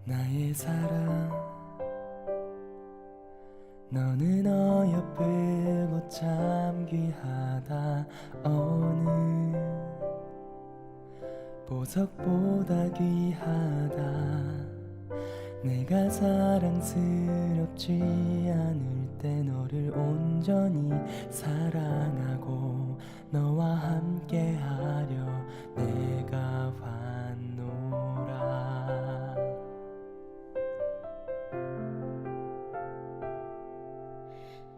나의 사랑, 너는 어여쁘고 참 귀하다. 어느 보석보다 귀하다. 내가 사랑스럽지 않을 때 너를 온전히 사랑하고 너와 함께하려 내가 왔노라.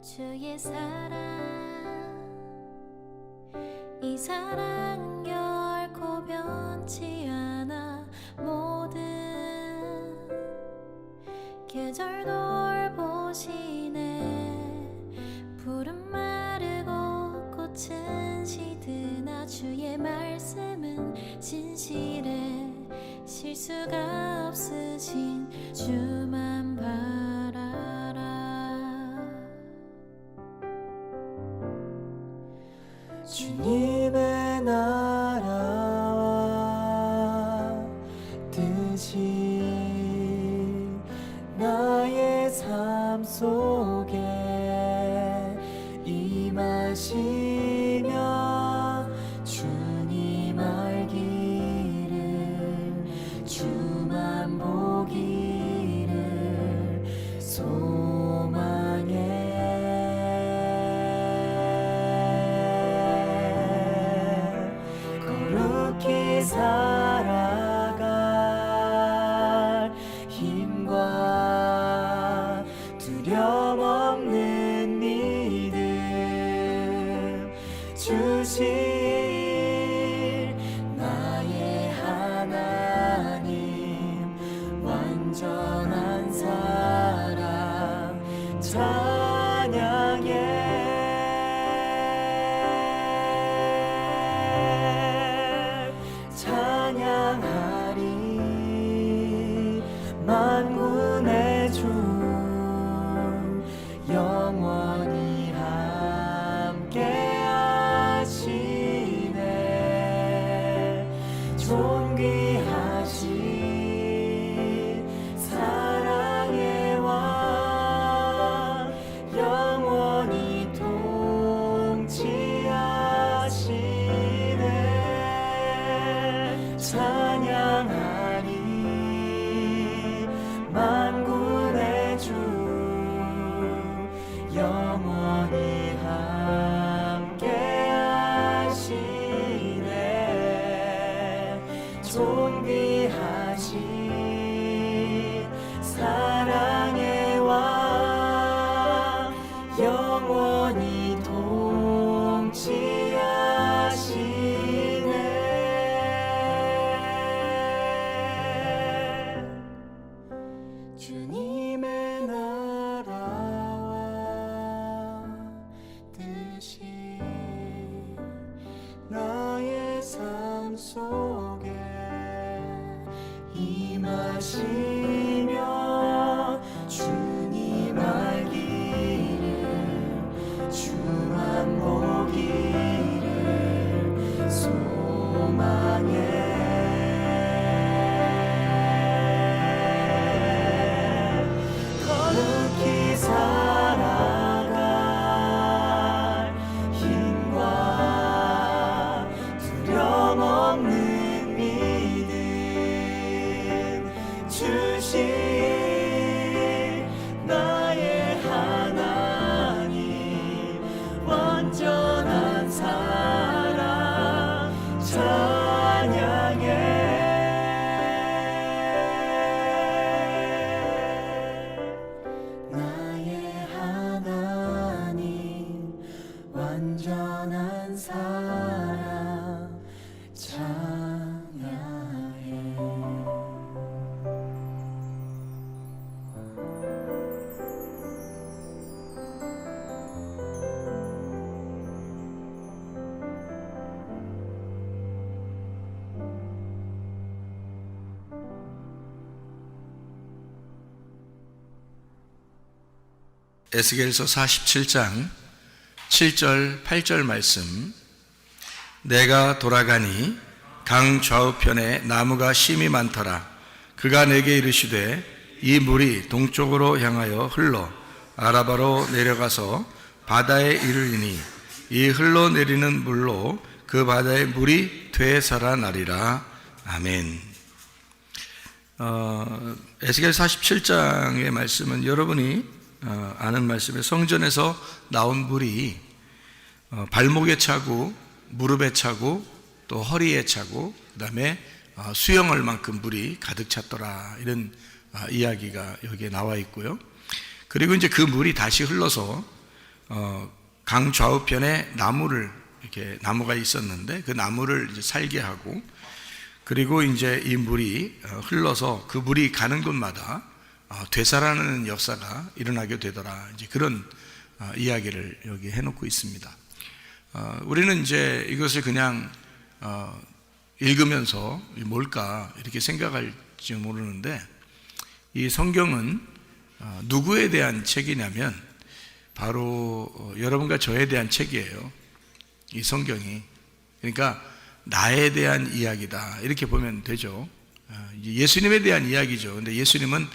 주의 사랑, 이 사랑은 결코 변치 않아. 모든 계절 돌보시네. 푸른 마르고 꽃은 시드나 주의 말씀은 진실해. 실수가 없으신 주만 바라라. 주님의 나라와 뜻이 나의 삶 속에 임하시며 주님 알기를 주만 보기를 소망해. 거룩히 살아갈 힘과 두려움 없는 믿음 주실 나의 하나님. 완전한 사랑 찬양해. 찬양하리 만군의 주 영원히 함께하시네. 존귀하신 사랑의 왕 영원히 통치하시네. 찬양하리 만군의 주 영원히 함께하시네. 존귀하신 사랑의 왕 영원히 통치하시네. 주님의 나라와 뜻이 나의 삶 속에 임하시며 주님 알기를 주만 보기를 소망해. 거룩히 살아갈 힘과 두려움 없는 믿음 주실 나의 하나님. 완전한 사랑 찬양해. 나의 하나님 완전한 사랑 찬양해. 에스겔서 47장 7절 8절 말씀. 내가 돌아가니 강 좌우편에 나무가 심이 많더라. 그가 내게 이르시되 이 물이 동쪽으로 향하여 흘러 아라바로 내려가서 바다에 이르리니 이 흘러내리는 물로 그 바다의 물이 되살아나리라. 아멘. 에스겔 47장의 말씀은 여러분이 아는 말씀에 성전에서 나온 물이 발목에 차고 무릎에 차고 또 허리에 차고 그 다음에 수영할 만큼 물이 가득 찼더라, 이런 이야기가 여기에 나와 있고요. 그리고 이제 그 물이 다시 흘러서 강 좌우편에 이렇게 나무가 있었는데 그 나무를 이제 살게 하고, 그리고 이제 이 물이 흘러서 그 물이 가는 곳마다 되살아나는 역사가 일어나게 되더라. 이제 그런 이야기를 여기 해놓고 있습니다. 우리는 이제 이것을 그냥 읽으면서 뭘까 이렇게 생각할지 모르는데, 이 성경은 누구에 대한 책이냐면 바로 여러분과 저에 대한 책이에요. 이 성경이. 그러니까 나에 대한 이야기다, 이렇게 보면 되죠. 예수님에 대한 이야기죠. 근데 예수님은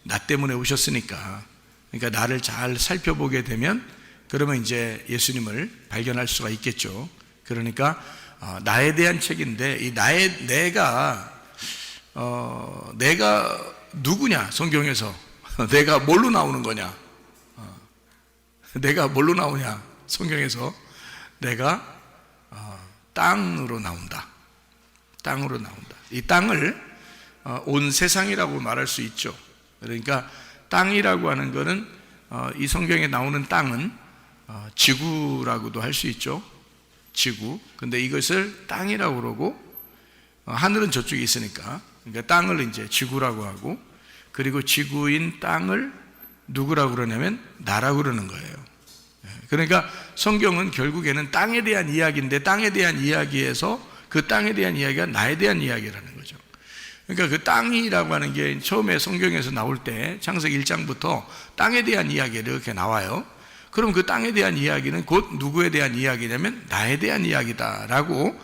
나 때문에 오셨으니까, 그러니까 나를 잘 살펴보게 되면 그러면 이제 예수님을 발견할 수가 있겠죠. 그러니까 나에 대한 책인데, 이 내가 누구냐, 성경에서 내가 뭘로 나오는 거냐, 내가 뭘로 나오냐, 성경에서 내가 땅으로 나온다. 땅으로 나온다. 이 땅을 온 세상이라고 말할 수 있죠. 그러니까 땅이라고 하는 것은 이 성경에 나오는 땅은 지구라고도 할 수 있죠. 지구. 근데 이것을 땅이라고 그러고, 하늘은 저쪽에 있으니까, 그러니까 땅을 이제 지구라고 하고, 그리고 지구인 땅을 누구라고 그러냐면 나라고 그러는 거예요. 그러니까 성경은 결국에는 땅에 대한 이야기인데, 땅에 대한 이야기에서 그 땅에 대한 이야기가 나에 대한 이야기라는 거죠. 그러니까 그 땅이라고 하는 게 처음에 성경에서 나올 때 창세기 1장부터 땅에 대한 이야기가 이렇게 나와요. 그럼 그 땅에 대한 이야기는 곧 누구에 대한 이야기냐면 나에 대한 이야기다라고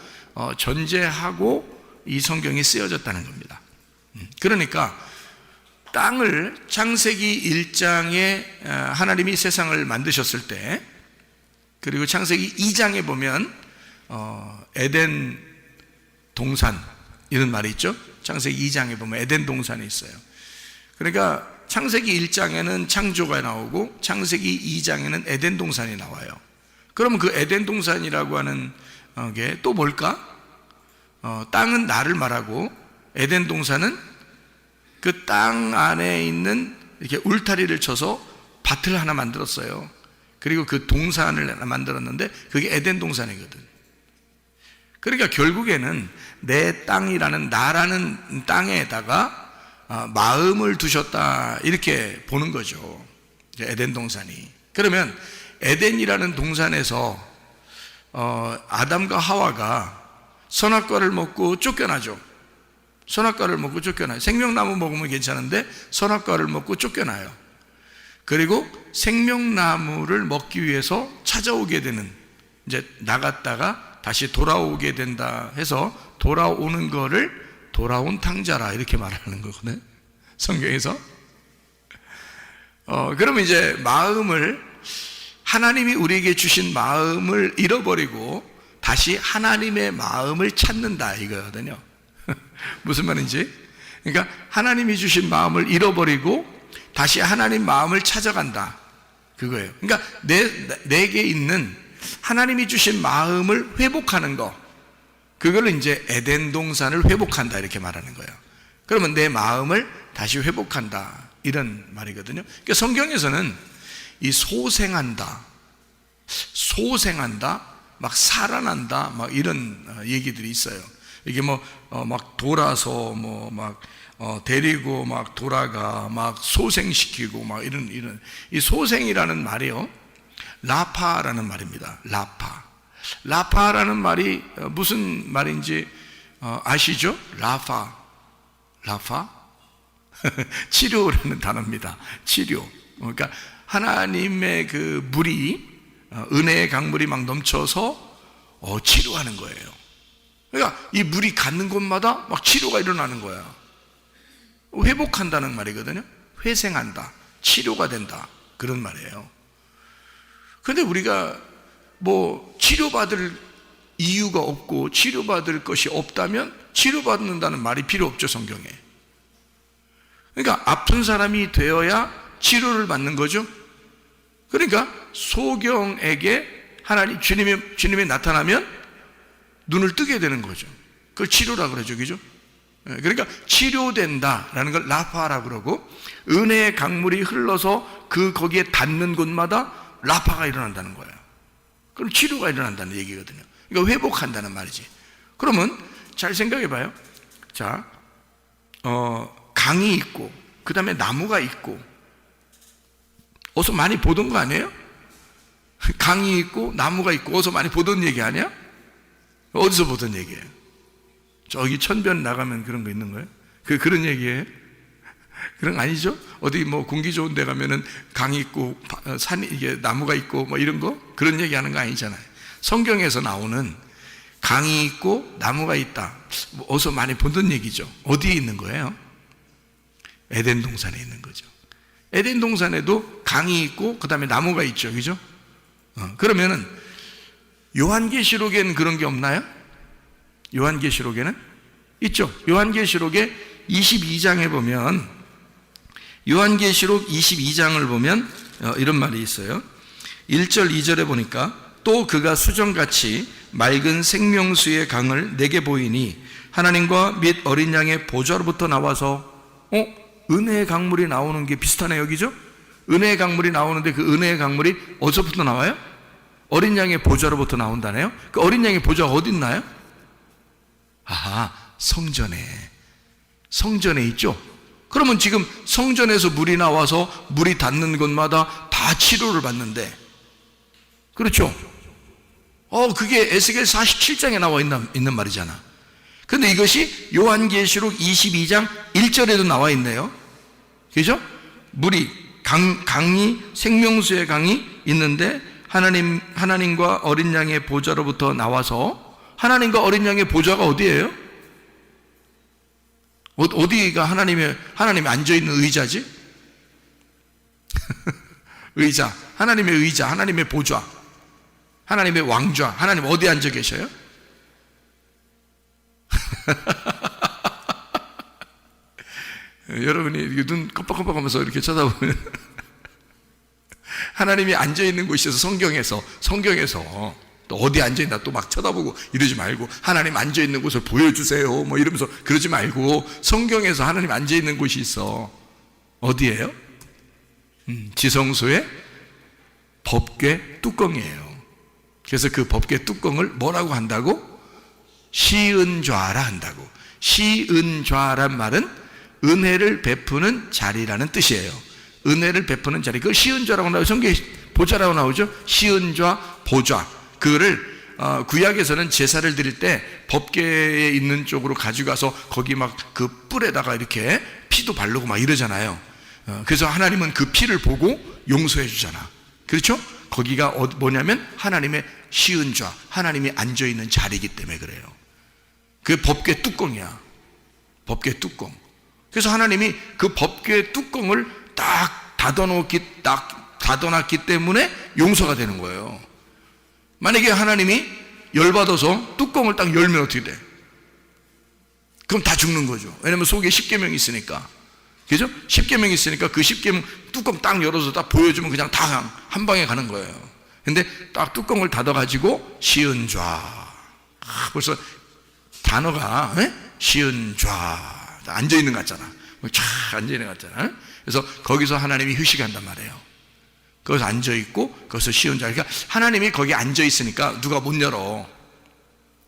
전제하고 이 성경이 쓰여졌다는 겁니다. 그러니까 땅을 창세기 1장에 하나님이 세상을 만드셨을 때, 그리고 창세기 2장에 보면 에덴 동산, 이런 말이 있죠. 창세기 2장에 보면 에덴 동산이 있어요. 그러니까 창세기 1장에는 창조가 나오고 창세기 2장에는 에덴 동산이 나와요. 그러면 그 에덴 동산이라고 하는 게 또 뭘까? 땅은 나를 말하고, 에덴 동산은 그 땅 안에 있는 이렇게 울타리를 쳐서 밭을 하나 만들었어요. 그리고 그 동산을 하나 만들었는데 그게 에덴 동산이거든. 그러니까 결국에는 내 땅이라는, 나라는 땅에다가 마음을 두셨다, 이렇게 보는 거죠. 에덴 동산이. 그러면 에덴이라는 동산에서 아담과 하와가 선악과를 먹고 쫓겨나죠. 선악과를 먹고 쫓겨나요. 생명나무 먹으면 괜찮은데 선악과를 먹고 쫓겨나요. 그리고 생명나무를 먹기 위해서 찾아오게 되는, 이제 나갔다가 다시 돌아오게 된다 해서 돌아오는 거를 돌아온 탕자라, 이렇게 말하는 거거든요, 성경에서. 그러면 이제 마음을, 하나님이 우리에게 주신 마음을 잃어버리고 다시 하나님의 마음을 찾는다, 이거거든요. 무슨 말인지. 그러니까 하나님이 주신 마음을 잃어버리고 다시 하나님 마음을 찾아간다, 그거예요. 그러니까 내게 있는 하나님이 주신 마음을 회복하는 거, 그걸 이제 에덴 동산을 회복한다, 이렇게 말하는 거예요. 그러면 내 마음을 다시 회복한다, 이런 말이거든요. 그러니까 성경에서는 이 소생한다, 막 살아난다, 막 이런 얘기들이 있어요. 이게 막 돌아서 데리고 막 돌아가, 막 소생시키고 막 이런 이 소생이라는 말이요, 라파라는 말입니다. 라파라는 말이 무슨 말인지 아시죠? 라파 치료라는 단어입니다. 치료. 그러니까 하나님의 그 물이 은혜의 강물이 막 넘쳐서 치료하는 거예요. 그러니까 이 물이 갖는 곳마다 막 치료가 일어나는 거야. 회복한다는 말이거든요. 회생한다, 치료가 된다, 그런 말이에요. 그런데 우리가 뭐 치료받을 이유가 없고 치료받을 것이 없다면 치료받는다는 말이 필요 없죠, 성경에. 그러니까 아픈 사람이 되어야 치료를 받는 거죠. 그러니까 소경에게 하나님 주님이 나타나면 눈을 뜨게 되는 거죠. 그걸 치료라 그러죠, 그죠? 그러니까 치료된다라는 걸 라파라 그러고, 은혜의 강물이 흘러서 거기에 닿는 곳마다 라파가 일어난다는 거예요. 그럼 치료가 일어난다는 얘기거든요. 그러니까 회복한다는 말이지. 그러면 잘 생각해 봐요. 자, 강이 있고 그 다음에 나무가 있고, 어서 많이 보던 거 아니에요? 강이 있고 나무가 있고 어서 많이 보던 얘기 아니야? 어디서 보던 얘기예요? 저기 천변 나가면 그런 거 있는 거예요? 그런 얘기예요? 그런 거 아니죠? 어디 뭐 공기 좋은 데 가면은 강이 있고 산이 이게 나무가 있고 뭐 이런 거? 그런 얘기 하는 거 아니잖아요. 성경에서 나오는 강이 있고 나무가 있다, 뭐 어서 많이 보던 얘기죠. 어디에 있는 거예요? 에덴 동산에 있는 거죠. 에덴 동산에도 강이 있고 그 다음에 나무가 있죠, 그죠? 그러면은 요한계시록에는 그런 게 없나요? 요한계시록에는 있죠. 요한계시록의 22장에 보면, 요한계시록 22장을 보면 이런 말이 있어요. 1절 2절에 보니까 또 그가 수정같이 맑은 생명수의 강을 내게 보이니 하나님과 및 어린 양의 보좌로부터 나와서, 은혜의 강물이 나오는 게 비슷하네요, 여기죠? 은혜의 강물이 나오는데 그 은혜의 강물이 어디서부터 나와요? 어린 양의 보좌로부터 나온다네요. 그 어린 양의 보좌가 어디 있나요? 아하, 성전에 있죠. 그러면 지금 성전에서 물이 나와서 물이 닿는 곳마다 다 치료를 받는데, 그렇죠? 그게 에스겔 47장에 나와 있는 말이잖아. 근데 이것이 요한계시록 22장 1절에도 나와 있네요. 그죠? 물이 강이, 생명수의 강이 있는데 하나님과 어린 양의 보좌로부터 나와서, 하나님과 어린 양의 보좌가 어디예요? 어디가 하나님이 앉아있는 의자지? 의자, 하나님의 의자, 하나님의 보좌, 하나님의 왕좌, 하나님 어디 앉아 계셔요? 여러분이 눈 깜빡깜빡하면서 이렇게 쳐다보면 하나님이 앉아있는 곳에서 성경에서 또 어디 앉아있나 또 막 쳐다보고 이러지 말고, 하나님 앉아있는 곳을 보여주세요 뭐 이러면서 그러지 말고, 성경에서 하나님 앉아있는 곳이 있어. 어디예요? 지성소의 법궤 뚜껑이에요. 그래서 그 법궤 뚜껑을 뭐라고 한다고? 시은좌라 한다고. 시은좌란 말은 은혜를 베푸는 자리라는 뜻이에요. 은혜를 베푸는 자리, 그걸 시은좌라고 나오죠. 성경에 보좌라고 나오죠. 시은좌, 보좌. 그거를 구약에서는 제사를 드릴 때 법궤에 있는 쪽으로 가져가서 거기 막 그 뿔에다가 이렇게 피도 바르고 막 이러잖아요. 그래서 하나님은 그 피를 보고 용서해 주잖아. 그렇죠? 거기가 뭐냐면 하나님의 시은좌, 하나님이 앉아있는 자리이기 때문에 그래요. 그 법궤 뚜껑이야. 법궤 뚜껑. 그래서 하나님이 그 법궤 뚜껑을 딱 닫아놨기 때문에 용서가 되는 거예요. 만약에 하나님이 열받아서 뚜껑을 딱 열면 어떻게 돼? 그럼 다 죽는 거죠. 왜냐면 속에 십계명이 있으니까. 그죠? 십계명이 있으니까 그 십계명 뚜껑 딱 열어서 딱 보여주면 그냥 다 한 방에 가는 거예요. 근데 딱 뚜껑을 닫아가지고 시은좌. 벌써 단어가 시은좌 앉아있는 것 같잖아. 쫙 앉아있는 것 같잖아. 그래서 거기서 하나님이 휴식한단 말이에요. 거기서 앉아있고 거기서 시은좌. 그러니까 하나님이 거기 앉아있으니까 누가 못 열어.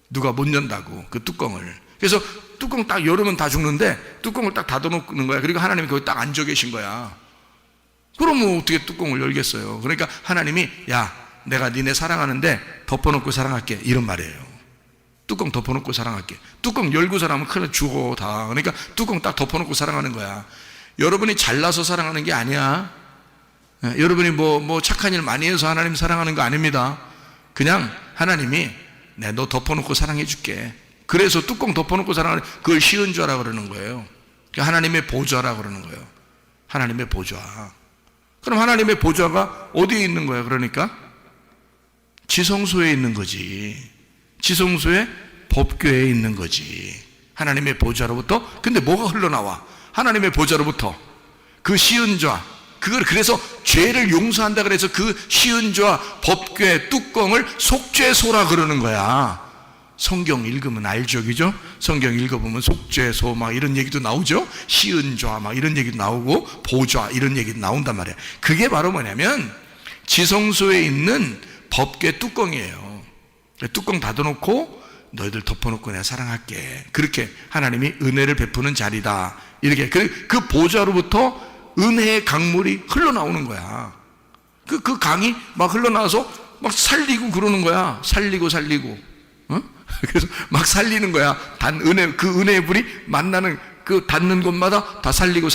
누가 못 연다고 그 뚜껑을. 그래서 뚜껑 딱 열으면 다 죽는데 뚜껑을 딱 닫아놓는 거야. 그리고 하나님이 거기 딱 앉아 계신 거야. 그러면 어떻게 뚜껑을 열겠어요? 그러니까 하나님이, 야, 내가 니네 사랑하는데 덮어놓고 사랑할게, 이런 말이에요. 뚜껑 덮어놓고 사랑할게. 뚜껑 열고 사랑하면 큰일 죽어 다. 그러니까 뚜껑 딱 덮어놓고 사랑하는 거야. 여러분이 잘나서 사랑하는 게 아니야. 여러분이 뭐 착한 일 많이 해서 하나님 사랑하는 거 아닙니다. 그냥 하나님이 너 덮어놓고 사랑해 줄게. 그래서 뚜껑 덮어놓고 사랑하는 그걸 쉬운 죄라 그러는 거예요. 하나님의 보좌라 그러는 거예요. 하나님의 보좌. 그럼 하나님의 보좌가 어디에 있는 거야? 그러니까 지성소에 있는 거지. 지성소에 법궤에 있는 거지. 하나님의 보좌로부터. 근데 뭐가 흘러나와? 하나님의 보좌로부터 그 시은 죄, 그걸 그래서 죄를 용서한다 그래서 그 시은 죄 법궤 뚜껑을 속죄소라 그러는 거야. 성경 읽으면 알죠, 그죠? 성경 읽어보면 속죄소 막 이런 얘기도 나오죠. 시은 죄 막 이런 얘기도 나오고 보좌 이런 얘기도 나온단 말이야. 그게 바로 뭐냐면 지성소에 있는 법궤 뚜껑이에요. 뚜껑 닫아놓고 너희들 덮어놓고 내가 사랑할게. 그렇게 하나님이 은혜를 베푸는 자리다. 이렇게 그 보좌로부터 은혜의 강물이 흘러나오는 거야. 그 강이 막 흘러나와서 막 살리고 그러는 거야. 살리고 그래서 막 살리는 거야. 그 은혜의 불이 만나는 그 닿는 곳마다 다 살리고.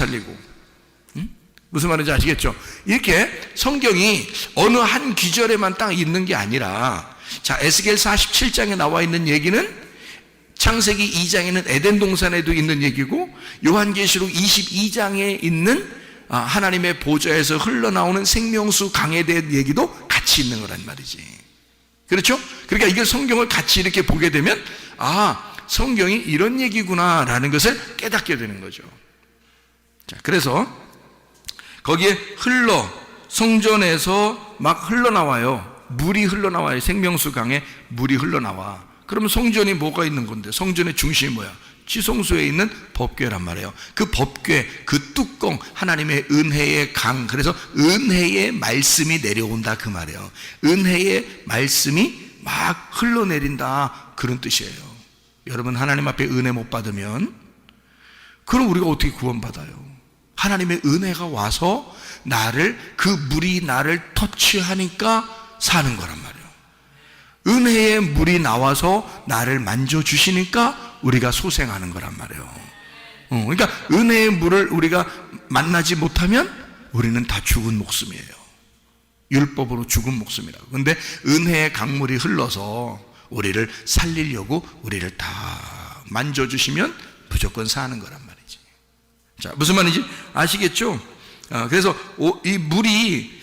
무슨 말인지 아시겠죠? 이렇게 성경이 어느 한 귀절에만 딱 있는 게 아니라, 자, 에스겔 47장에 나와 있는 얘기는 창세기 2장에는 에덴 동산에도 있는 얘기고, 요한계시록 22장에 있는 하나님의 보좌에서 흘러나오는 생명수 강에 대한 얘기도 같이 있는 거란 말이지. 그렇죠? 그러니까 이걸 성경을 같이 이렇게 보게 되면 성경이 이런 얘기구나 라는 것을 깨닫게 되는 거죠. 자, 그래서 거기에 성전에서 막 흘러나와요. 물이 흘러나와요. 생명수 강에 물이 흘러나와. 그러면 성전이 뭐가 있는 건데? 성전의 중심이 뭐야? 지성소에 있는 법궤란 말이에요. 그 법궤, 그 뚜껑, 하나님의 은혜의 강. 그래서 은혜의 말씀이 내려온다 그 말이에요. 은혜의 말씀이 막 흘러내린다 그런 뜻이에요. 여러분, 하나님 앞에 은혜 못 받으면 그럼 우리가 어떻게 구원받아요? 하나님의 은혜가 와서 그 물이 나를 터치하니까 사는 거란 말이에요. 은혜의 물이 나와서 나를 만져주시니까 우리가 소생하는 거란 말이에요. 그러니까 은혜의 물을 우리가 만나지 못하면 우리는 다 죽은 목숨이에요. 율법으로 죽은 목숨이라고. 근데 은혜의 강물이 흘러서 우리를 살리려고 우리를 다 만져주시면 무조건 사는 거란 말이지. 자, 무슨 말인지 아시겠죠? 그래서 이 물이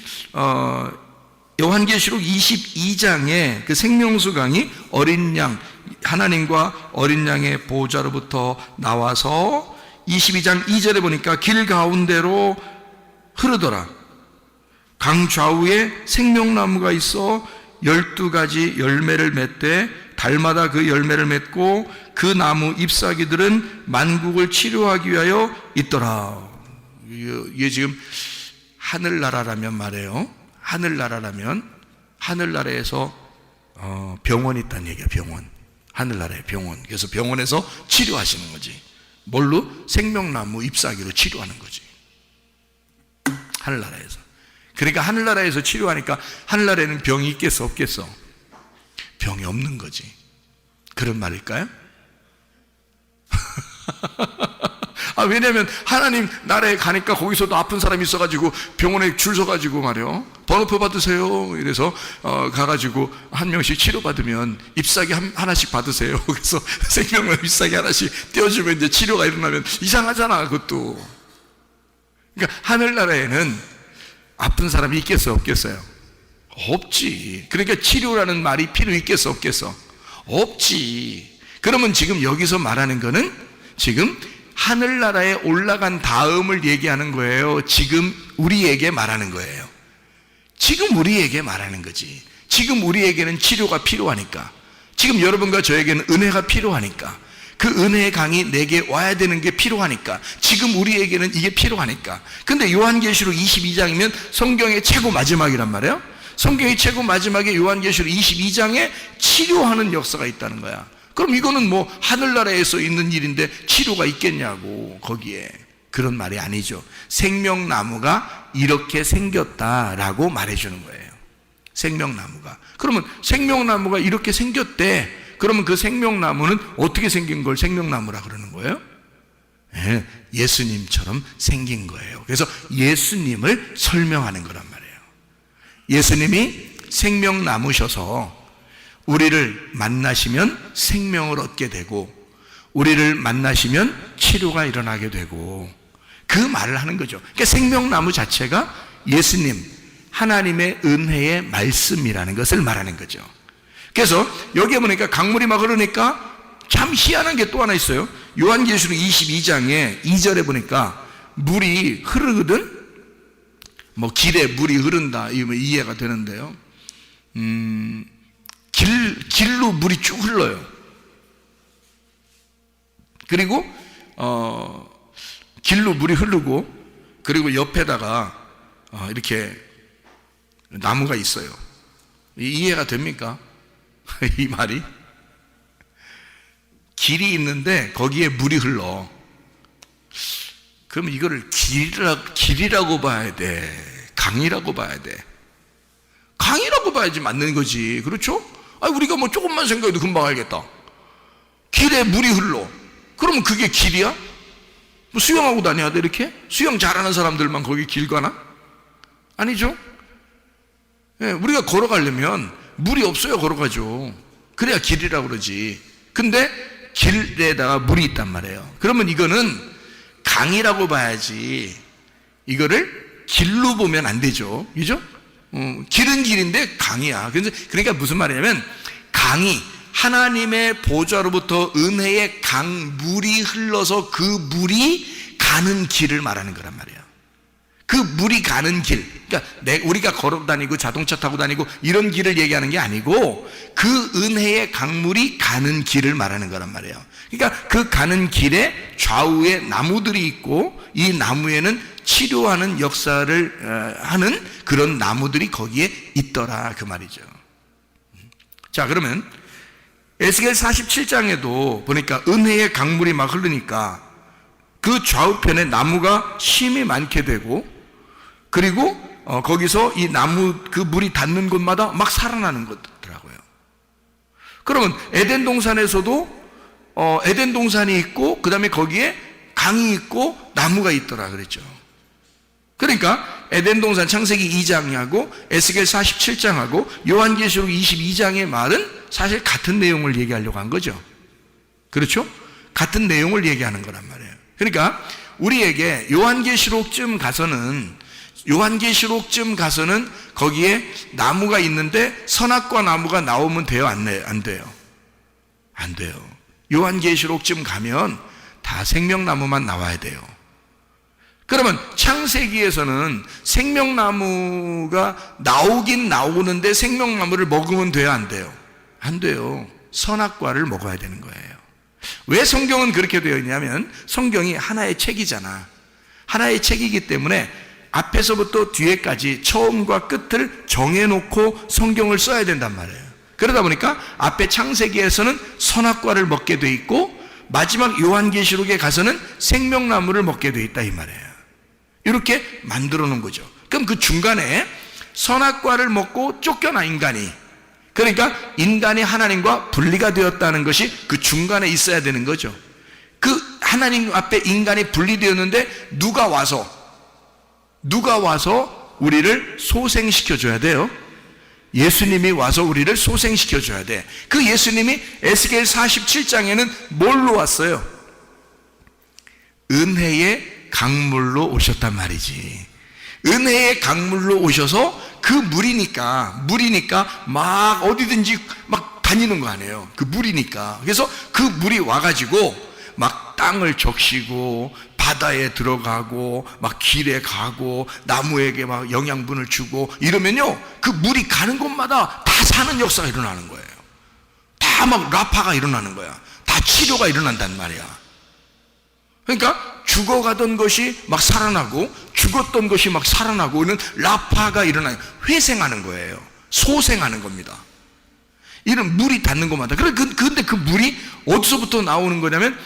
요한계시록 22장에 그 생명수 강이 어린 양, 하나님과 어린 양의 보좌로부터 나와서 22장 2절에 보니까 길 가운데로 흐르더라. 강 좌우에 생명나무가 있어 12가지 열매를 맺되 달마다 그 열매를 맺고 그 나무 잎사귀들은 만국을 치료하기 위하여 있더라. 이게 지금 하늘나라라면 말이에요. 하늘나라에서 병원이 있다는 얘기야. 병원. 하늘나라의 병원. 그래서 병원에서 치료하시는 거지. 뭘로? 생명나무 잎사귀로 치료하는 거지. 하늘나라에서. 그러니까 하늘나라에서 치료하니까 하늘나라에는 병이 있겠어 없겠어? 병이 없는 거지. 그런 말일까요? 왜냐면 하나님 나라에 가니까 거기서도 아픈 사람이 있어가지고 병원에 줄 서가지고 말이요, 번호표 받으세요. 이래서 가가지고 한 명씩 치료받으면 잎사귀 하나씩 받으세요. 그래서 생명나무 잎사귀 하나씩 떼어주면 이제 치료가 일어나면 이상하잖아 그것도. 그러니까 하늘나라에는 아픈 사람이 있겠어 없겠어요? 없지. 그러니까 치료라는 말이 필요 있겠어 없겠어? 없지. 그러면 지금 여기서 말하는 거는 지금 하늘나라에 올라간 다음을 얘기하는 거예요. 지금 우리에게 말하는 거예요. 지금 우리에게 말하는 거지. 지금 우리에게는 치료가 필요하니까, 지금 여러분과 저에게는 은혜가 필요하니까, 그 은혜의 강이 내게 와야 되는 게 필요하니까, 지금 우리에게는 이게 필요하니까. 근데 요한계시록 22장이면 성경의 최고 마지막이란 말이에요. 성경의 최고 마지막에 요한계시록 22장에 치료하는 역사가 있다는 거야. 그럼 이거는 뭐 하늘나라에서 있는 일인데 치료가 있겠냐고. 거기에 그런 말이 아니죠. 생명나무가 이렇게 생겼다라고 말해주는 거예요. 생명나무가. 그러면 생명나무가 이렇게 생겼대. 그러면 그 생명나무는 어떻게 생긴 걸 생명나무라 그러는 거예요? 예수님처럼 생긴 거예요. 그래서 예수님을 설명하는 거란 말이에요. 예수님이 생명나무셔서 우리를 만나시면 생명을 얻게 되고 우리를 만나시면 치료가 일어나게 되고 그 말을 하는 거죠. 그러니까 생명나무 자체가 예수님, 하나님의 은혜의 말씀이라는 것을 말하는 거죠. 그래서 여기에 보니까 강물이 막 흐르니까 참 희한한 게 또 하나 있어요. 요한계시록 22장에 2절에 보니까 물이 흐르거든. 뭐 길에 물이 흐른다 이거 이해가 되는데요. 길로 물이 쭉 흘러요. 그리고 길로 물이 흐르고 그리고 옆에다가 이렇게 나무가 있어요. 이해가 됩니까? 이 말이? 길이 있는데 거기에 물이 흘러. 그럼 이거를 길이라고 봐야 돼? 강이라고 봐야 돼? 강이라고 봐야지 맞는 거지. 그렇죠? 우리가 뭐 조금만 생각해도 금방 알겠다. 길에 물이 흘러. 그러면 그게 길이야? 뭐 수영하고 다녀야 돼 이렇게? 수영 잘하는 사람들만 거기 길 가나? 아니죠? 예, 우리가 걸어가려면 물이 없어야 걸어가죠. 그래야 길이라고 그러지. 근데 길에다가 물이 있단 말이에요. 그러면 이거는 강이라고 봐야지 이거를 길로 보면 안 되죠. 그죠? 길은 길인데 강이야. 그러니까 무슨 말이냐면 강이 하나님의 보좌로부터 은혜의 강물이 흘러서 그 물이 가는 길을 말하는 거란 말이에요. 그 물이 가는 길, 그러니까 우리가 걸어 다니고 자동차 타고 다니고 이런 길을 얘기하는 게 아니고 그 은혜의 강물이 가는 길을 말하는 거란 말이에요. 그러니까 그 가는 길에 좌우에 나무들이 있고 이 나무에는 치료하는 역사를 하는 그런 나무들이 거기에 있더라 그 말이죠. 자, 그러면 에스겔 47장에도 보니까 은혜의 강물이 막 흐르니까 그 좌우편에 나무가 심이 많게 되고 그리고 거기서 이 나무 그 물이 닿는 곳마다 막 살아나는 거더라고요. 그러면 에덴 동산에서도 에덴 동산이 있고 그 다음에 거기에 강이 있고 나무가 있더라 그랬죠. 그러니까 에덴 동산 창세기 2장하고 에스겔 47장하고 요한계시록 22장의 말은 사실 같은 내용을 얘기하려고 한 거죠. 그렇죠? 같은 내용을 얘기하는 거란 말이에요. 그러니까 우리에게 요한계시록쯤 가서는 거기에 나무가 있는데 선악과 나무가 나오면 돼요? 안 돼요? 안 돼요. 요한계시록쯤 가면 다 생명나무만 나와야 돼요. 그러면 창세기에서는 생명나무가 나오긴 나오는데 생명나무를 먹으면 돼요? 안 돼요? 안 돼요. 선악과를 먹어야 되는 거예요. 왜 성경은 그렇게 되어 있냐면 성경이 하나의 책이잖아. 하나의 책이기 때문에 앞에서부터 뒤에까지 처음과 끝을 정해놓고 성경을 써야 된단 말이에요. 그러다 보니까 앞에 창세기에서는 선악과를 먹게 돼 있고 마지막 요한계시록에 가서는 생명나무를 먹게 돼 있다 이 말이에요. 이렇게 만들어 놓은 거죠. 그럼 그 중간에 선악과를 먹고 쫓겨나 인간이, 그러니까 인간이 하나님과 분리가 되었다는 것이 그 중간에 있어야 되는 거죠. 그 하나님 앞에 인간이 분리되었는데 누가 와서 우리를 소생시켜줘야 돼요. 예수님이 와서 우리를 소생시켜줘야 돼. 그 예수님이 에스겔 47장에는 뭘로 왔어요? 은혜의 강물로 오셨단 말이지. 은혜의 강물로 오셔서 그 물이니까 막 어디든지 막 다니는 거 아니에요. 그 물이니까. 그래서 그 물이 와가지고 막 땅을 적시고 바다에 들어가고 막 길에 가고 나무에게 막 영양분을 주고 이러면요 그 물이 가는 곳마다 다 사는 역사가 일어나는 거예요. 다 막 라파가 일어나는 거야. 다 치료가 일어난단 말이야. 그러니까 죽어가던 것이 막 살아나고 죽었던 것이 막 살아나고 이런 라파가 일어나요. 회생하는 거예요. 소생하는 겁니다. 이런 물이 닿는 것마다. 그런데 그 물이 어디서부터 나오는 거냐면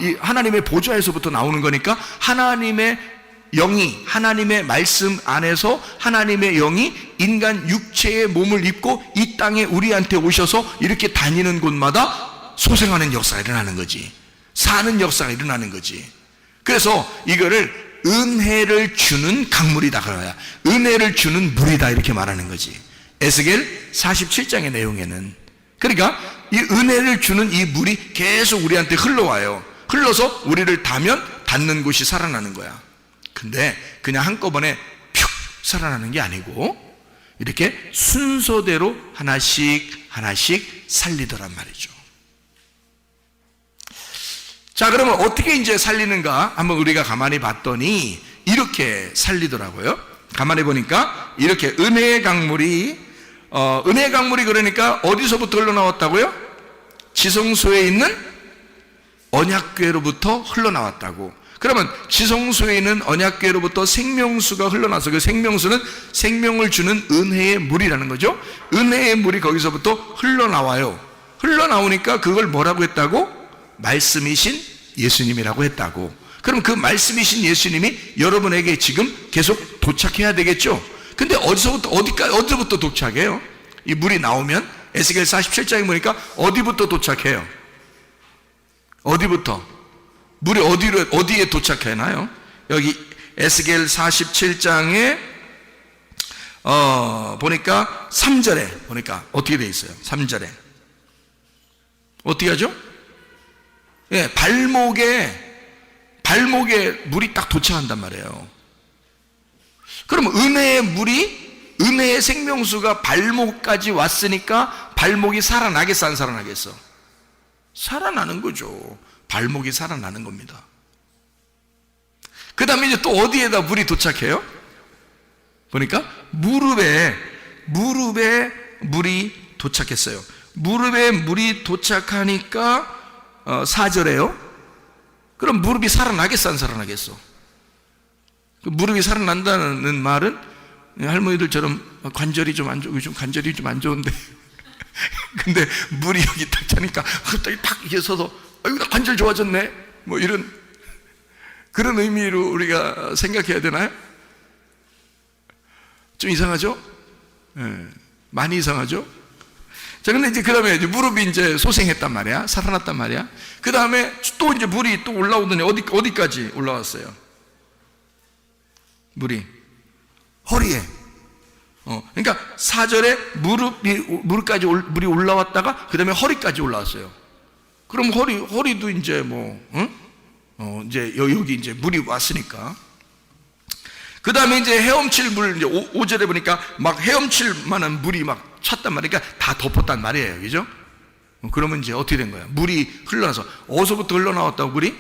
이 하나님의 보좌에서부터 나오는 거니까 하나님의 영이, 하나님의 말씀 안에서 하나님의 영이 인간 육체의 몸을 입고 이 땅에 우리한테 오셔서 이렇게 다니는 곳마다 소생하는 역사가 일어나는 거지. 사는 역사가 일어나는 거지. 그래서 이거를 은혜를 주는 강물이다 그래야, 은혜를 주는 물이다 이렇게 말하는 거지. 에스겔 47장의 내용에는. 그러니까 이 은혜를 주는 이 물이 계속 우리한테 흘러와요. 흘러서 우리를 닿는 곳이 살아나는 거야. 근데 그냥 한꺼번에 푹 살아나는 게 아니고 이렇게 순서대로 하나씩 하나씩 살리더란 말이죠. 자, 그러면 어떻게 이제 살리는가 한번 우리가 가만히 봤더니 이렇게 살리더라고요. 가만히 보니까 이렇게 은혜의 강물이 그러니까 어디서부터 흘러나왔다고요? 지성소에 있는 언약궤로부터 흘러나왔다고. 그러면 지성소에 있는 언약궤로부터 생명수가 흘러나서 그 생명수는 생명을 주는 은혜의 물이라는 거죠. 은혜의 물이 거기서부터 흘러나와요. 흘러나오니까 그걸 뭐라고 했다고? 말씀이신 예수님이라고 했다고. 그럼 그 말씀이신 예수님이 여러분에게 지금 계속 도착해야 되겠죠. 근데 어디부터 도착해요? 이 물이 나오면 에스겔 47장에 보니까 어디부터 도착해요? 어디부터? 물이 어디에 도착하나요? 여기 에스겔 47장에 보니까 3절에 보니까 어떻게 돼 있어요? 3절에 어떻게 하죠? 예, 발목에 물이 딱 도착한단 말이에요. 그럼 은혜의 생명수가 발목까지 왔으니까 발목이 살아나겠어, 안 살아나겠어? 살아나는 거죠. 발목이 살아나는 겁니다. 그 다음에 이제 또 어디에다 물이 도착해요? 보니까 무릎에 물이 도착했어요. 무릎에 물이 도착하니까 4절에요. 그럼 무릎이 살아나겠어, 안 살아나겠어? 무릎이 살아난다는 말은 할머니들처럼 관절이 좀 안 좋고 요즘 관절이 좀 안 좋은데 근데 물이 여기 딱 차니까 갑자기 딱 이렇게 서서 아이고 나 관절 좋아졌네 뭐 이런 그런 의미로 우리가 생각해야 되나요? 좀 이상하죠? 네, 많이 이상하죠? 자, 근데 이제 그 다음에 무릎이 이제 소생했단 말이야. 살아났단 말이야. 그 다음에 또 이제 물이 또 올라오더니 어디까지 올라왔어요? 물이 허리에. 그러니까 4절에 무릎까지 물이 올라왔다가 그 다음에 허리까지 올라왔어요. 그럼 허리도 이제 이제 여기 이제 물이 왔으니까. 그 다음에 이제 헤엄칠 물, 이제 5절에 보니까 막 헤엄칠 만한 물이 막 찼단 말이에요. 그러니까 다 덮었단 말이에요. 그죠? 그러면 이제 어떻게 된 거야? 물이 흘러나서, 어디서부터 흘러나왔다고 물이?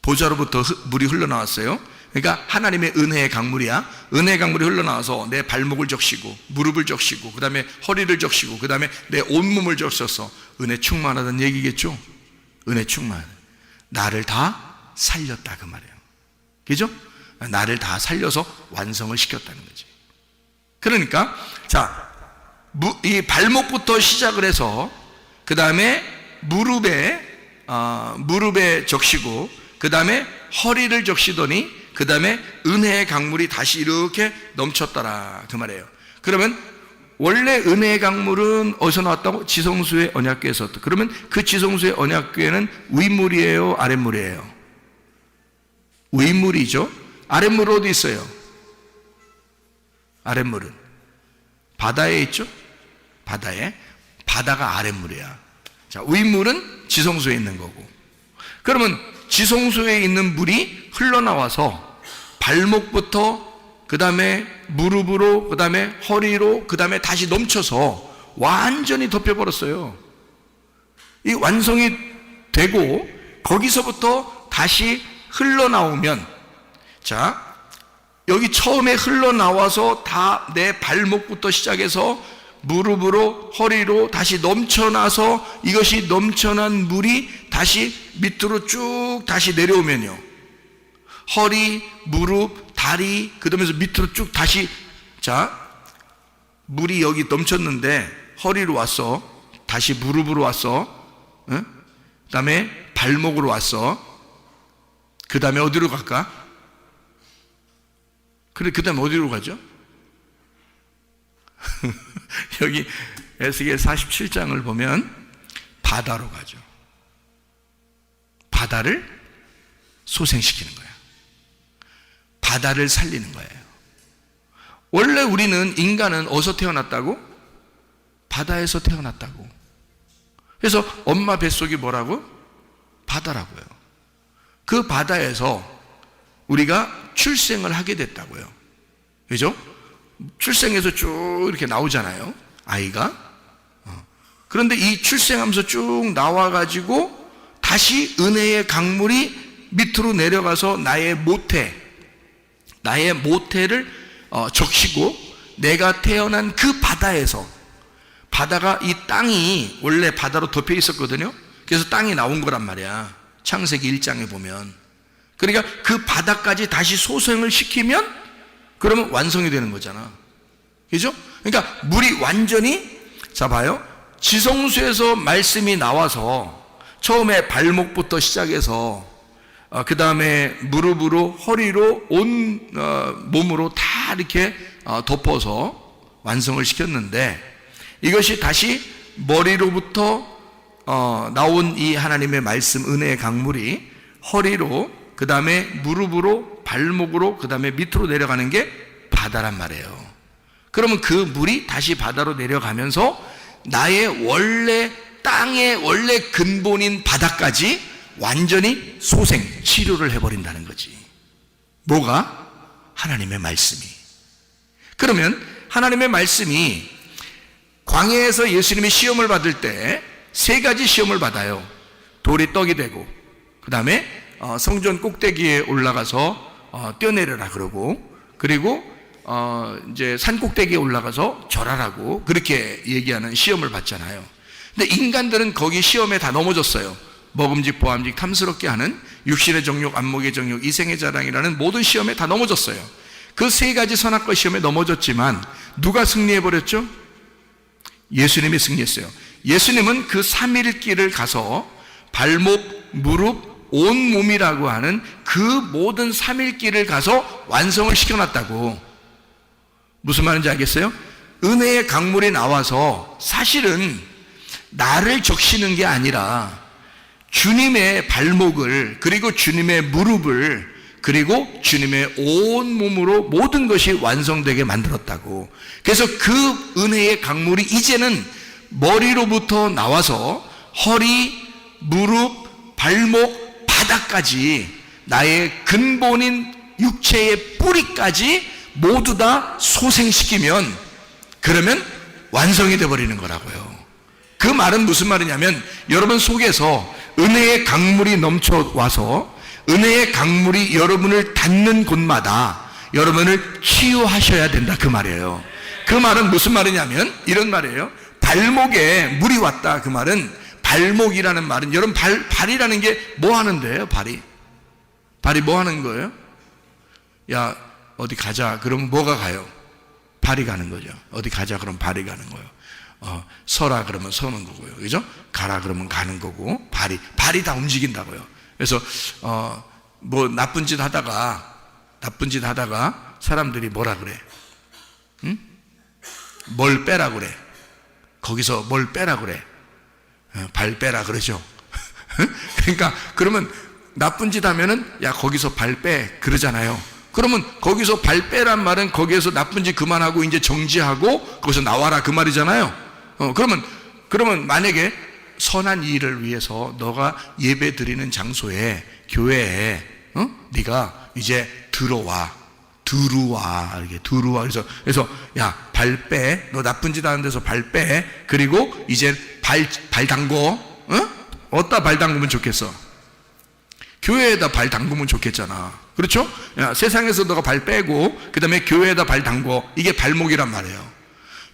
보좌로부터 물이 흘러나왔어요. 그러니까 하나님의 은혜의 강물이야. 은혜의 강물이 흘러나와서 내 발목을 적시고, 무릎을 적시고, 그 다음에 허리를 적시고, 그 다음에 내 온몸을 적셔서 은혜 충만하다는 얘기겠죠? 은혜 충만. 나를 다 살렸다 그 말이에요. 그죠? 나를 다 살려서 완성을 시켰다는 거지. 그러니까 자, 이 발목부터 시작을 해서 그 다음에 무릎에 적시고 그 다음에 허리를 적시더니 그 다음에 은혜의 강물이 다시 이렇게 넘쳤더라 그 말이에요. 그러면 원래 은혜의 강물은 어디서 나왔다고? 지성소의 언약궤에서. 그러면 그 지성소의 언약궤는 윗물이에요, 아랫물이에요? 윗물이죠. 아랫물은 어디 있어요? 아랫물은 바다에 있죠? 바다가 아랫물이야. 자, 윗물은 지성소에 있는 거고. 그러면 지성소에 있는 물이 흘러나와서 발목부터 그 다음에 무릎으로 그 다음에 허리로 그 다음에 다시 넘쳐서 완전히 덮여버렸어요. 이 완성이 되고 거기서부터 다시 흘러나오면, 자, 여기 처음에 흘러나와서 다 내 발목부터 시작해서 무릎으로 허리로 다시 넘쳐나서 이것이 넘쳐난 물이 다시 밑으로 쭉 다시 내려오면요, 허리, 무릎, 다리, 그러면서 밑으로 쭉 다시, 자, 물이 여기 넘쳤는데 허리로 왔어, 다시 무릎으로 왔어, 그 다음에 발목으로 왔어, 그 다음에 어디로 갈까? 그 다음에 어디로 가죠? 여기 에스겔 47장을 보면 바다로 가죠. 바다를 소생시키는 거예요. 바다를 살리는 거예요. 원래 우리는, 인간은 어디서 태어났다고? 바다에서 태어났다고. 그래서 엄마 뱃속이 뭐라고? 바다라고요. 그 바다에서 우리가 출생을 하게 됐다고요. 그죠? 출생해서 쭉 이렇게 나오잖아요, 아이가. 그런데 이 출생하면서 쭉 나와가지고 다시 은혜의 강물이 밑으로 내려가서 나의 모태를 적시고, 내가 태어난 그 바다에서, 바다가, 이 땅이 원래 바다로 덮여 있었거든요. 그래서 땅이 나온 거란 말이야, 창세기 1장에 보면. 그러니까 그 바다까지 다시 소생을 시키면 그러면 완성이 되는 거잖아. 그죠? 그러니까 물이 완전히, 자 봐요, 지성소에서 말씀이 나와서 처음에 발목부터 시작해서 그 다음에 무릎으로, 허리로, 온 몸으로 다 이렇게 덮어서 완성을 시켰는데, 이것이 다시 머리로부터 나온 이 하나님의 말씀, 은혜의 강물이 허리로, 그 다음에 무릎으로, 발목으로, 그 다음에 밑으로 내려가는 게 바다란 말이에요. 그러면 그 물이 다시 바다로 내려가면서 나의 원래, 땅의 원래 근본인 바다까지 완전히 소생, 치료를 해버린다는 거지. 뭐가? 하나님의 말씀이. 그러면 하나님의 말씀이, 광야에서 예수님이 시험을 받을 때 세 가지 시험을 받아요. 돌이 떡이 되고, 그 다음에 성전 꼭대기에 올라가서 뛰어내려라 그러고, 그리고 이제 산 꼭대기에 올라가서 절하라고 그렇게 얘기하는 시험을 받잖아요. 근데 인간들은 거기 시험에 다 넘어졌어요. 먹음직 보암직 탐스럽게 하는 육신의 정욕, 안목의 정욕, 이생의 자랑이라는 모든 시험에 다 넘어졌어요. 그 세 가지 선악과 시험에 넘어졌지만 누가 승리해버렸죠? 예수님이 승리했어요. 예수님은 그 3일길을 가서 발목, 무릎, 온몸이라고 하는 그 모든 3일길을 가서 완성을 시켜놨다고. 무슨 말인지 알겠어요? 은혜의 강물이 나와서 사실은 나를 적시는 게 아니라 주님의 발목을, 그리고 주님의 무릎을, 그리고 주님의 온 몸으로 모든 것이 완성되게 만들었다고. 그래서 그 은혜의 강물이 이제는 머리로부터 나와서 허리, 무릎, 발목, 바닥까지, 나의 근본인 육체의 뿌리까지 모두 다 소생시키면, 그러면 완성이 되어버리는 거라고요. 그 말은 무슨 말이냐면, 여러분 속에서 은혜의 강물이 넘쳐와서 은혜의 강물이 여러분을 닿는 곳마다 여러분을 치유하셔야 된다, 그 말이에요. 그 말은 무슨 말이냐면 이런 말이에요. 발목에 물이 왔다, 그 말은, 발목이라는 말은, 여러분 발이라는 게 뭐 하는데요? 발이 뭐 하는 거예요? 야, 어디 가자 그러면 뭐가 가요? 발이 가는 거죠. 어디 가자 그러면 발이 가는 거예요. 서라 그러면 서는 거고요. 그죠? 가라 그러면 가는 거고, 발이 다 움직인다고요. 그래서 뭐 나쁜 짓 하다가 사람들이 뭐라 그래? 응? 뭘 빼라 그래? 거기서 뭘 빼라 그래? 발 빼라 그러죠. 그러니까 그러면 나쁜 짓 하면은 야 거기서 발 빼 그러잖아요. 그러면 거기서 발 빼란 말은 거기에서 나쁜 짓 그만하고 이제 정지하고 거기서 나와라 그 말이잖아요. 그러면 만약에 선한 일을 위해서 너가 예배 드리는 장소에, 교회에 네가 이제 들어와 이렇게 들어와. 그래서 야 발 빼, 너 나쁜 짓 하는 데서 발 빼. 그리고 이제 발 담궈. 어디다 발 담그면 좋겠어? 교회에다 발 담그면 좋겠잖아. 그렇죠? 야, 세상에서 너가 발 빼고 그 다음에 교회에다 발 담궈. 이게 발목이란 말이에요.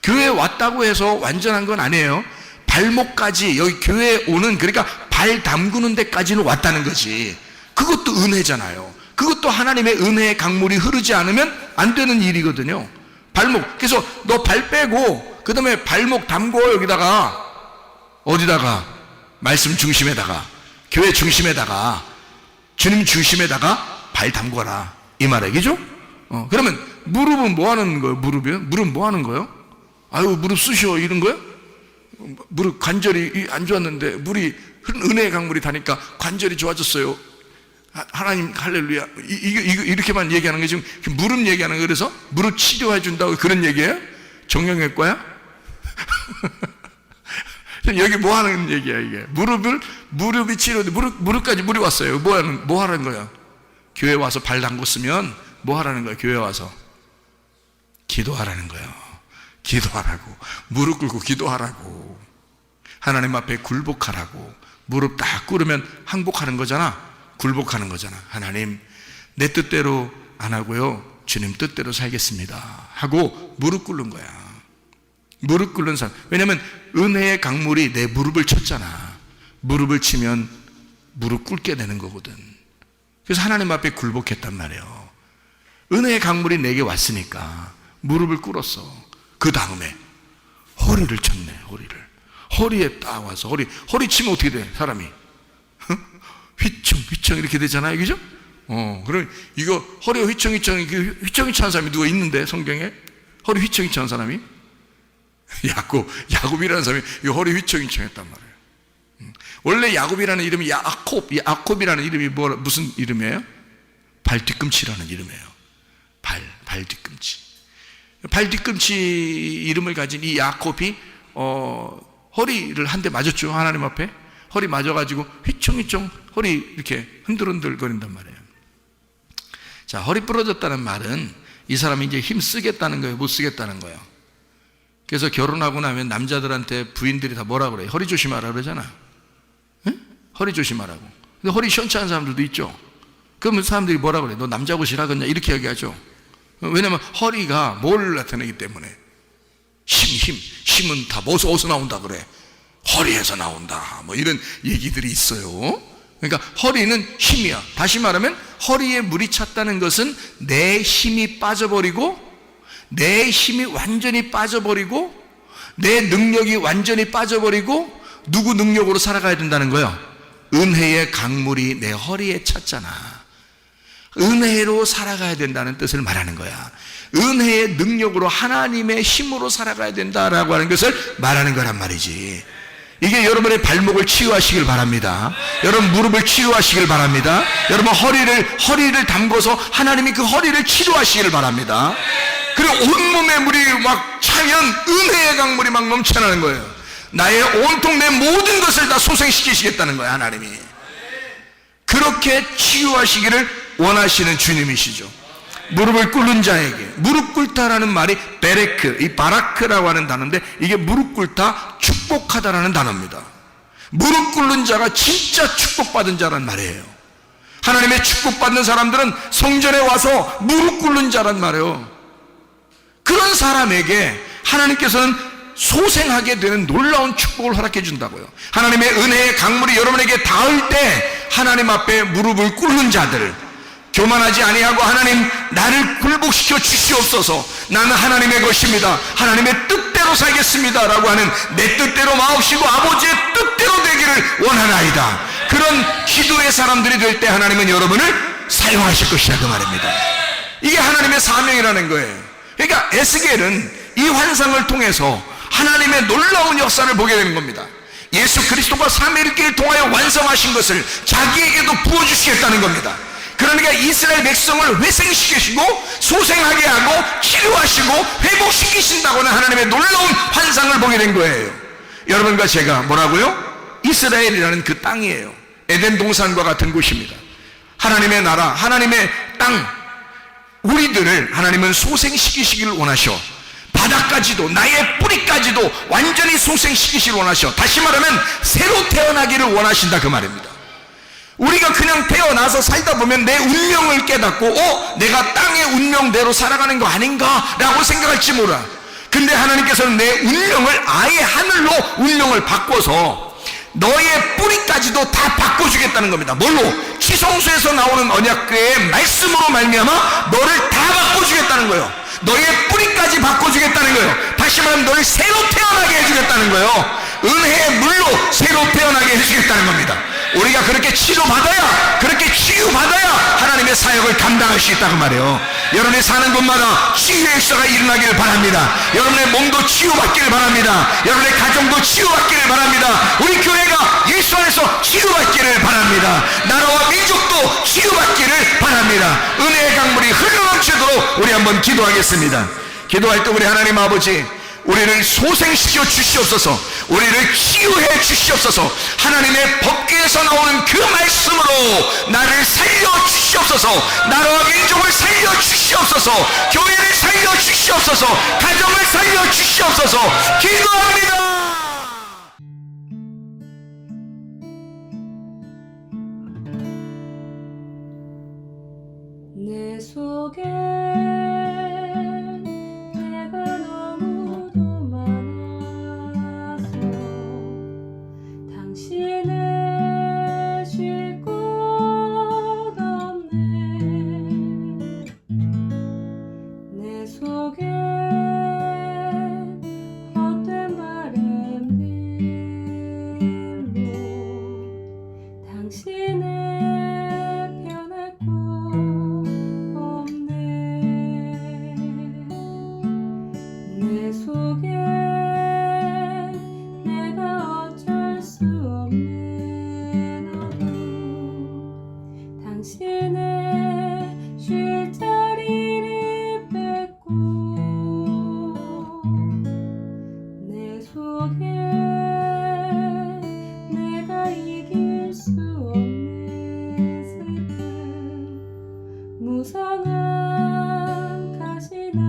교회에 왔다고 해서 완전한 건 아니에요. 발목까지, 여기 교회에 오는, 그러니까 발 담그는 데까지는 왔다는 거지. 그것도 은혜잖아요. 그것도 하나님의 은혜의 강물이 흐르지 않으면 안 되는 일이거든요. 발목. 그래서 너 발 빼고 그 다음에 발목 담궈. 여기다가 어디다가? 말씀 중심에다가, 교회 중심에다가, 주님 중심에다가 발 담궈라, 이 말이죠. 그러면 무릎은 뭐 하는 거예요? 무릎 뭐 하는 거예요? 아유 무릎 쑤셔 이런 거예요? 무릎 관절이 안 좋았는데 물이, 은혜의 강물이 다니까 관절이 좋아졌어요. 하나님 할렐루야 이렇게만 얘기하는 게 지금 무릎 얘기하는 거. 그래서 무릎 치료해 준다고 그런 얘기예요? 정형외과야? 여기 뭐 하는 얘기야 이게? 무릎이 치료돼. 무릎까지 물이 왔어요. 뭐 하는 거야? 교회 와서 발 담궜으면 뭐 하라는 거야? 교회 와서 기도하라는 거예요. 기도하라고. 무릎 꿇고 기도하라고. 하나님 앞에 굴복하라고. 무릎 딱 꿇으면 항복하는 거잖아. 굴복하는 거잖아. 하나님, 내 뜻대로 안 하고요, 주님 뜻대로 살겠습니다 하고 무릎 꿇는 거야. 무릎 꿇는 사람. 왜냐면 은혜의 강물이 내 무릎을 쳤잖아. 무릎을 치면 무릎 꿇게 되는 거거든. 그래서 하나님 앞에 굴복했단 말이에요. 은혜의 강물이 내게 왔으니까 무릎을 꿇었어. 그 다음에 허리를 쳤네. 허리에 딱 와서 허리 치면 어떻게 돼? 사람이 휘청 이렇게 되잖아요, 그죠? 그럼 이거 허리가 휘청이 찬 사람이 누가 있는데 성경에 허리 휘청이 찬 사람이 야곱이라는 사람이 이 허리 휘청했단 말이에요. 원래 야곱이라는 이름이 야콥이라는 이름이 무슨 이름이에요? 발 뒤꿈치라는 이름이에요. 발 뒤꿈치. 발 뒤꿈치 이름을 가진 이 야콥이 허리를 한 대 맞았죠. 하나님 앞에 허리 맞아가지고 휘청휘청 허리 이렇게 흔들흔들 거린단 말이에요. 자, 허리 부러졌다는 말은 이 사람이 이제 힘 쓰겠다는 거예요, 못 쓰겠다는 거예요. 그래서 결혼하고 나면 남자들한테 부인들이 다 뭐라 그래요? 허리 조심하라 그러잖아. 응? 허리 조심하라고. 근데 허리 시원찮은 사람들도 있죠. 그러면 사람들이 뭐라 그래? 너 남자 옷이라 그냥 이렇게 얘기하죠. 왜냐면 허리가 뭘 나타내기 때문에. 힘은 다 어디서 나온다 그래? 허리에서 나온다. 뭐 이런 얘기들이 있어요. 그러니까 허리는 힘이야. 다시 말하면 허리에 물이 찼다는 것은 내 힘이 빠져버리고, 내 힘이 완전히 빠져버리고, 내 능력이 완전히 빠져버리고, 누구 능력으로 살아가야 된다는 거예요? 은혜의 강물이 내 허리에 찼잖아. 은혜로 살아가야 된다는 뜻을 말하는 거야. 은혜의 능력으로, 하나님의 힘으로 살아가야 된다라고 하는 것을 말하는 거란 말이지. 이게 여러분의 발목을 치유하시길 바랍니다. 여러분 무릎을 치유하시길 바랍니다. 여러분 허리를 담궈서 하나님이 그 허리를 치료하시길 바랍니다. 그리고 온몸에 물이 막 차면 은혜의 강물이 막 넘쳐나는 거예요. 나의 온통 내 모든 것을 다 소생시키시겠다는 거예요, 하나님이. 그렇게 치유하시기를 원하시는 주님이시죠. 무릎을 꿇는 자에게, 무릎 꿇다라는 말이 베레크, 이 바라크라고 하는 단어인데, 이게 무릎 꿇다, 축복하다라는 단어입니다. 무릎 꿇는 자가 진짜 축복받은 자란 말이에요. 하나님의 축복받는 사람들은 성전에 와서 무릎 꿇는 자란 말이에요. 그런 사람에게 하나님께서는 소생하게 되는 놀라운 축복을 허락해 준다고요. 하나님의 은혜의 강물이 여러분에게 닿을 때 하나님 앞에 무릎을 꿇는 자들, 교만하지 아니하고 하나님 나를 굴복시켜 주시옵소서, 나는 하나님의 것입니다, 하나님의 뜻대로 살겠습니다 라고 하는, 내 뜻대로 마옵시고 아버지의 뜻대로 되기를 원하나이다, 그런 기도의 사람들이 될 때 하나님은 여러분을 사용하실 것이다 그 말입니다. 이게 하나님의 사명이라는 거예요. 그러니까 에스겔은 이 환상을 통해서 하나님의 놀라운 역사를 보게 되는 겁니다. 예수 그리스도가 삼위일체를 통하여 완성하신 것을 자기에게도 부어주시겠다는 겁니다. 그러니까 이스라엘 백성을 회생시키시고 소생하게 하고 치료하시고 회복시키신다고는 하나님의 놀라운 환상을 보게 된 거예요. 여러분과 제가 뭐라고요? 이스라엘이라는 그 땅이에요. 에덴 동산과 같은 곳입니다. 하나님의 나라, 하나님의 땅, 우리들을 하나님은 소생시키시기를 원하셔. 바닥까지도, 나의 뿌리까지도 완전히 소생시키시기를 원하셔. 다시 말하면 새로 태어나기를 원하신다 그 말입니다. 우리가 그냥 태어나서 살다 보면 내 운명을 깨닫고 내가 땅의 운명대로 살아가는 거 아닌가 라고 생각할지 몰라. 근데 하나님께서는 내 운명을 아예 하늘로 운명을 바꿔서 너의 뿌리까지도 다 바꿔주겠다는 겁니다. 뭘로? 지성소에서 나오는 언약궤의 말씀으로 말미암아 너를 다 바꿔주겠다는 거예요. 너의 뿌리까지 바꿔주겠다는 거예요. 다시 말하면 너를 새로 태어나게 해주겠다는 거예요. 은혜의 물로 새로 태어나게 해주겠다는 겁니다. 우리가 그렇게 치료받아야, 그렇게 치유받아야 하나님의 사역을 감당할 수 있다고 말해요. 여러분이 사는 곳마다 치유의 역사가 일어나기를 바랍니다. 여러분의 몸도 치유받기를 바랍니다. 여러분의 가정도 치유받기를 바랍니다. 우리 교회가 예수 안에서 치유받기를 바랍니다. 나라와 민족도 치유받기를 바랍니다. 은혜의 강물이 흘러넘치도록 우리 한번 기도하겠습니다. 기도할 때 우리 하나님 아버지, 우리를 소생시켜 주시옵소서, 우리를 치유해 주시옵소서, 하나님의 법궤에서 나오는 그 말씀으로 나를 살려 주시옵소서, 나라와 민족을 살려 주시옵소서, 교회를 살려 주시옵소서, 가정을 살려 주시옵소서 기도합니다. 내 속에 내가 너무도 많아서 당신을 쉴 곳 없네. 내 속에 헛된 바램들로 당신을 변할 곳 없네. 내 속에 내가 어쩔 수 없는 어둠, 당신의 쉴 자리를 뺏고 내 속에 내가 이길 수 없는 슬픔, 무성한 가시나